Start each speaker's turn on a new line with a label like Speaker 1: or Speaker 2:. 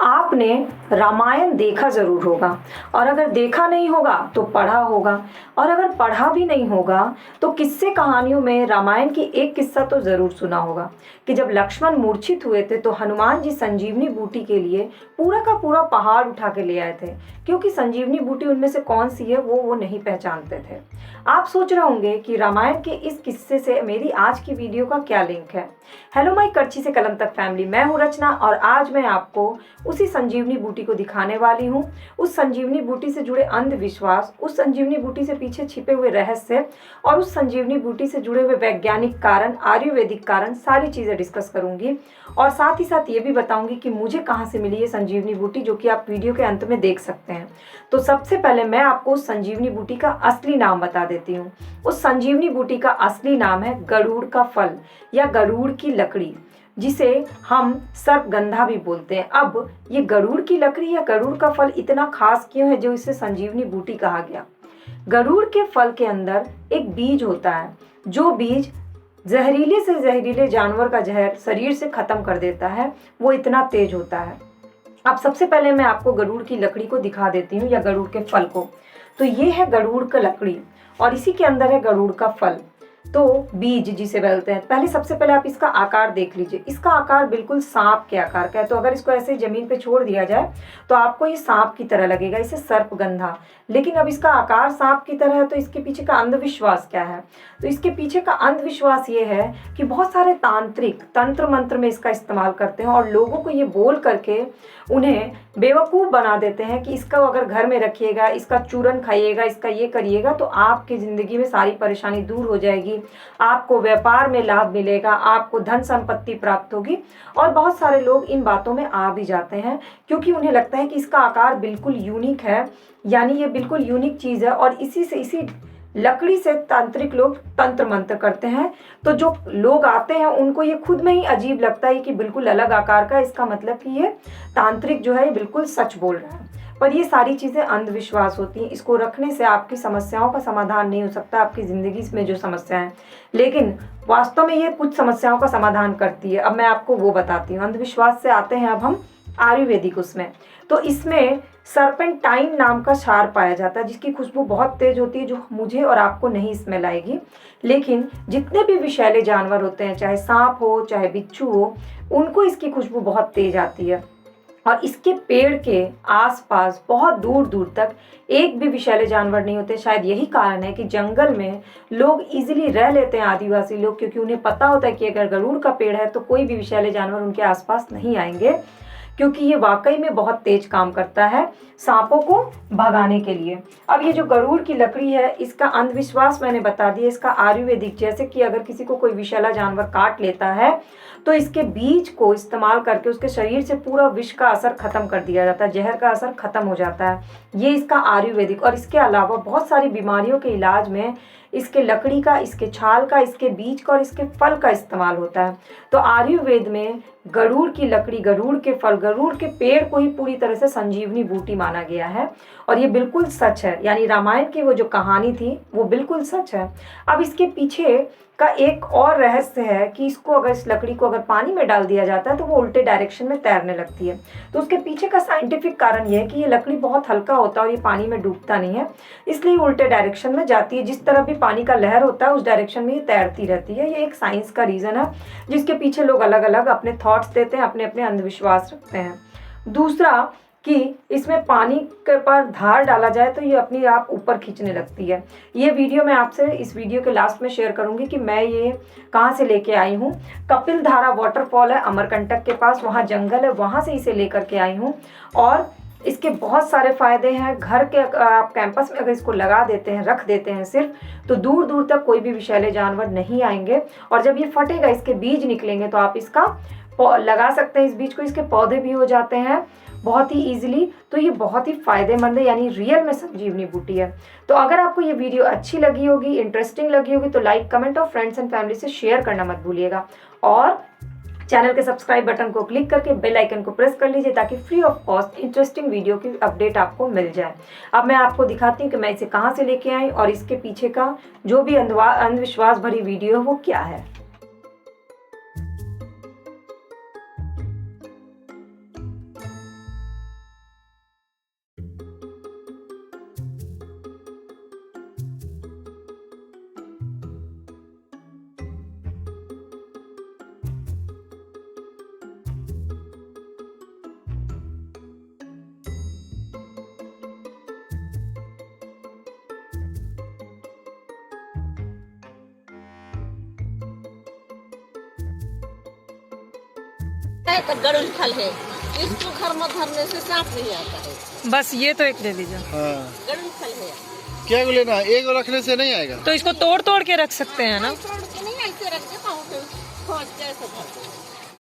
Speaker 1: आपने रामायण देखा ज़रूर होगा, और अगर देखा नहीं होगा तो पढ़ा होगा, और अगर पढ़ा भी नहीं होगा तो किस्से कहानियों में रामायण की एक किस्सा तो ज़रूर सुना होगा कि जब लक्ष्मण मूर्छित हुए थे तो हनुमान जी संजीवनी बूटी के लिए पूरा का पूरा पहाड़ उठा के ले आए थे, क्योंकि संजीवनी बूटी उनमें से कौन सी है वो नहीं पहचानते थे। आप सोच रहे होंगे कि रामायण के इस किस्से से मेरी आज की वीडियो का क्या लिंक है। हेलो माय करची से कलम तक फैमिली, मैं हूँ रचना और आज मैं आपको उसी संजीवनी बूटी को दिखाने वाली हूँ। उस संजीवनी बूटी से जुड़े अंधविश्वास, उस संजीवनी बूटी से पीछे छिपे हुए रहस्य और उस संजीवनी बूटी से जुड़े हुए वैज्ञानिक कारण, आयुर्वेदिक कारण, सारी चीज़ें डिस्कस करूंगी। और साथ ही साथ ये भी बताऊंगी कि मुझे कहाँ से मिली ये संजीवनी बूटी, जो कि आप वीडियो के अंत में देख सकते हैं। तो सबसे पहले मैं आपको उस संजीवनी बूटी का असली नाम बता देती हूँ। उस संजीवनी बूटी का असली नाम है गरुड़ का फल या गरुड़ की लकड़ी, जिसे हम सर्पगंधा भी बोलते हैं। अब ये गरुड़ की लकड़ी या गरुड़ का फल इतना खास क्यों है जो इसे संजीवनी बूटी कहा गया? गरुड़ के फल के अंदर एक बीज होता है, जो बीज जहरीले से जहरीले जानवर का जहर शरीर से खत्म कर देता है, वो इतना तेज होता है। अब सबसे पहले मैं आपको गरुड़ की लकड़ी को दिखा देती हूँ या गरुड़ के फल को। तो ये है गरुड़ का लकड़ी और इसी के अंदर है गरुड़ का फल, तो बीज जिसे बोलते हैं। पहले सबसे पहले आप इसका आकार देख लीजिए। इसका आकार बिल्कुल सांप के आकार का है, तो अगर इसको ऐसे जमीन पे छोड़ दिया जाए तो आपको ये सांप की तरह लगेगा, इसे सर्पगंधा। लेकिन अब इसका आकार सांप की तरह है तो इसके पीछे का अंधविश्वास क्या है? तो इसके पीछे का अंधविश्वास ये है कि बहुत सारे तांत्रिक तंत्र मंत्र में इसका इस्तेमाल करते हैं और लोगों को ये बोल करके उन्हें बेवकूफ़ बना देते हैं कि इसका अगर घर में रखिएगा, इसका चूरन खाइएगा, इसका ये करिएगा तो आपकी ज़िंदगी में सारी परेशानी दूर हो जाएगी, आपको व्यापार में लाभ मिलेगा, आपको धन संपत्ति प्राप्त होगी। और बहुत सारे लोग इन बातों में आ भी जाते हैं क्योंकि उन्हें लगता है कि इसका आकार बिल्कुल यूनिक है, यानी ये बिल्कुल यूनिक चीज़ है और इसी लकड़ी से तांत्रिक लोग तंत्र मंत्र करते हैं। तो जो लोग आते हैं उनको ये खुद में ही अजीब लगता है कि बिल्कुल अलग आकार का, इसका मतलब कि ये तांत्रिक जो है ये बिल्कुल सच बोल रहा है। पर ये सारी चीज़ें अंधविश्वास होती हैं। इसको रखने से आपकी समस्याओं का समाधान नहीं हो सकता, आपकी ज़िंदगी में जो समस्या है, लेकिन वास्तव में ये कुछ समस्याओं का समाधान करती है। अब मैं आपको वो बताती हूँ। अंधविश्वास से आते हैं अब हम आयुर्वेदिक उसमें। तो इसमें सर्पेंटाइन नाम का क्षार पाया जाता है, जिसकी खुशबू बहुत तेज होती है, जो मुझे और आपको नहीं स्मेल आएगी। लेकिन जितने भी विषैले जानवर होते हैं, चाहे सांप हो चाहे बिच्छू हो, उनको इसकी खुशबू बहुत तेज आती है। और इसके पेड़ के आसपास बहुत दूर दूर तक एक भी विषैले जानवर नहीं होते। शायद यही कारण है कि जंगल में लोग इजीली रह लेते हैं, आदिवासी लोग, क्योंकि उन्हें पता होता है कि अगर गरुड़ का पेड़ है तो कोई भी विषैले जानवर उनके आसपास नहीं आएंगे, क्योंकि ये वाकई में बहुत तेज काम करता है सांपों को भगाने के लिए। अब ये जो गरुड़ की लकड़ी है, इसका अंधविश्वास मैंने बता दिया। इसका आयुर्वेदिक, जैसे कि अगर किसी को कोई विषैला जानवर काट लेता है तो इसके बीज को इस्तेमाल करके उसके शरीर से पूरा विष का असर खत्म कर दिया जाता है, जहर का असर खत्म हो जाता है। ये इसका आयुर्वेदिक। और इसके अलावा बहुत सारी बीमारियों के इलाज में इसके लकड़ी का, इसके छाल का, इसके बीज का और इसके फल का इस्तेमाल होता है। तो आयुर्वेद में गरुड़ की लकड़ी, गरुड़ के फल, गरुड़ के पेड़ को ही पूरी तरह से संजीवनी बूटी माना गया है और ये बिल्कुल सच है। यानी रामायण की वो जो कहानी थी वो बिल्कुल सच है। अब इसके पीछे का एक और रहस्य है कि इसको अगर, इस लकड़ी को अगर पानी में डाल दिया जाता है तो वो उल्टे डायरेक्शन में तैरने लगती है। तो उसके पीछे का साइंटिफिक कारण ये है कि ये लकड़ी बहुत हल्का होता है और ये पानी में डूबता नहीं है, इसलिए उल्टे डायरेक्शन में जाती है। जिस तरह भी पानी का लहर होता है उस डायरेक्शन में ये तैरती रहती है। ये एक साइंस का रीज़न है जिसके पीछे लोग अलग अलग अपने थॉट्स देते हैं, अपने अपने अंधविश्वास रखते हैं। दूसरा कि इसमें पानी के पर धार डाला जाए तो ये अपने आप ऊपर खींचने लगती है। ये वीडियो मैं आपसे इस वीडियो के लास्ट में शेयर करूंगी कि मैं ये कहाँ से लेके आई हूँ। कपिल धारा वाटरफॉल है अमरकंटक के पास, वहाँ जंगल है, वहाँ से इसे लेकर के आई हूँ। और इसके बहुत सारे फ़ायदे हैं। घर के आप कैंपस में अगर इसको लगा देते हैं, रख देते हैं सिर्फ, तो दूर दूर तक कोई भी विषैले जानवर नहीं आएंगे। और जब ये फटेगा, इसके बीज निकलेंगे, तो आप इसका लगा सकते हैं इस बीज को। इसके पौधे भी हो जाते हैं बहुत ही ईजिली। तो ये बहुत ही फ़ायदेमंद है, यानी रियल में संजीवनी बूटी है। तो अगर आपको ये वीडियो अच्छी लगी होगी, इंटरेस्टिंग लगी होगी, तो लाइक, कमेंट और फ्रेंड्स एंड फैमिली से शेयर करना मत भूलिएगा। और चैनल के सब्सक्राइब बटन को क्लिक करके बेल आइकन को प्रेस कर लीजिए ताकि free of cost interesting video की अपडेट आपको मिल जाए। अब मैं आपको दिखाती हूँ कि मैं इसे कहाँ से लेके आई और इसके पीछे का जो भी अंधविश्वास भरी वीडियो है वो क्या है।
Speaker 2: है तो गरुड़ फल है, इसको घर में धरने से सांप नहीं आता है।
Speaker 1: बस ये तो एक दे दीजिए।
Speaker 3: हाँ
Speaker 2: गरुड़ फल है।
Speaker 3: क्या को लेना, एक रखने से नहीं आएगा।
Speaker 1: तो इसको तोड़ तोड़ के रख सकते हैं ना।
Speaker 2: तोड़